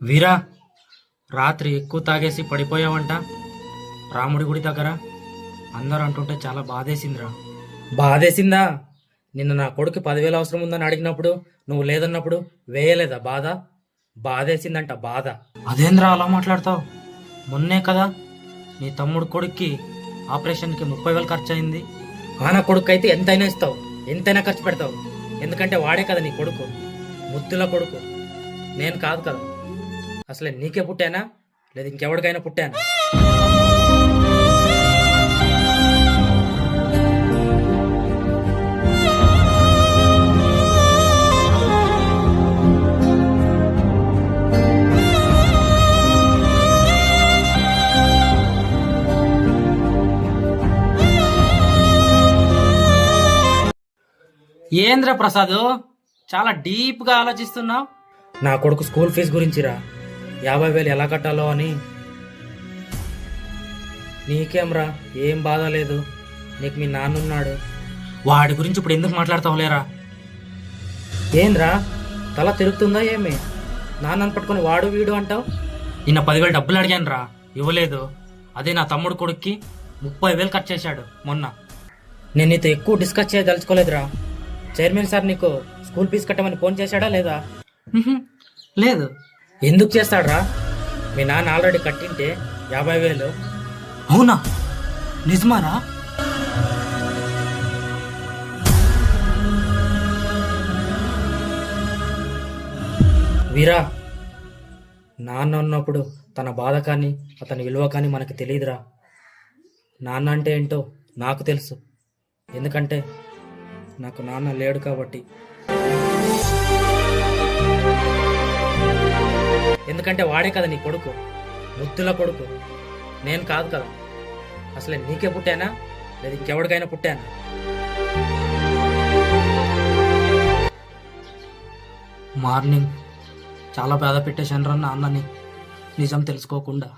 వీరా, రాత్రి ఎక్కువ తాగేసి పడిపోయావంట రాముడి గుడి దగ్గర. అందరూ అంటుంటే చాలా బాధేసిందిరా. బాధేసిందా? నిన్న నా కొడుకు 10,000 అవసరం ఉందని అడిగినప్పుడు నువ్వు లేదన్నప్పుడు వేయలేదా బాధ? బాధేసిందంట బాధ. అదేంద్రా అలా మాట్లాడతావు? మొన్నే కదా నీ తమ్ముడు కొడుక్కి ఆపరేషన్కి 30,000 ఖర్చు అయింది. ఆన కొడుకు అయితే ఎంతైనా ఇస్తావు, ఎంతైనా ఖర్చు పెడతావు. ఎందుకంటే వాడే కదా నీ కొడుకు, ముద్దుల కొడుకు. నేను కాదు కదా. అసలే నీకే పుట్టానా లేదు ఇంకెవరికైనా పుట్టానా? ఏంద్ర ప్రసాద్, చాలా డీప్గా ఆలోచిస్తున్నావు. నా కొడుకు స్కూల్ ఫీజు గురించిరా. 50,000 ఎలా కట్టాలో అని. నీకేంరా, ఏం బాధ లేదు. నీకు మీ నాన్న ఉన్నాడు. వాడి గురించి ఇప్పుడు ఎందుకు మాట్లాడతావు లేరా? ఏంద్రా తల తిరుగుతుందా ఏమి? నాన్నని పట్టుకొని వాడు వీడు అంటావు. నిన్న 10,000 డబ్బులు అడిగాను రా, ఇవ్వలేదు. అదే నా తమ్ముడు కొడుక్కి 30,000 ఖర్చు చేశాడు మొన్న. నేను నీతో ఎక్కువ డిస్కస్ చేయదలుచుకోలేదురా. చైర్మన్ సార్ నీకు స్కూల్ ఫీజు కట్టమని ఫోన్ చేశాడా లేదా? లేదు. ఎందుకు చేస్తాడ్రా? మీ నాన్న ఆల్రెడీ కట్టింటే 50,000. అవునా? నిజమారా? వీరా, నాన్న ఉన్నప్పుడు తన బాధ కానీ అతని విలువ కానీ మనకు తెలియదురా. నాన్న అంటే ఏంటో నాకు తెలుసు. ఎందుకంటే నాకు నాన్న లేడు కాబట్టి. ఎందుకంటే వాడే కదా నీ కొడుకు, ముద్దుల కొడుకు. నేను కాదు కదా. అసలే నీకే పుట్టానా లేదు ఇంకెవరికైనా పుట్టానా? మార్నింగ్ చాలా బాధ పెట్టేశాను రా నాన్నని, నిజం తెలుసుకోకుండా.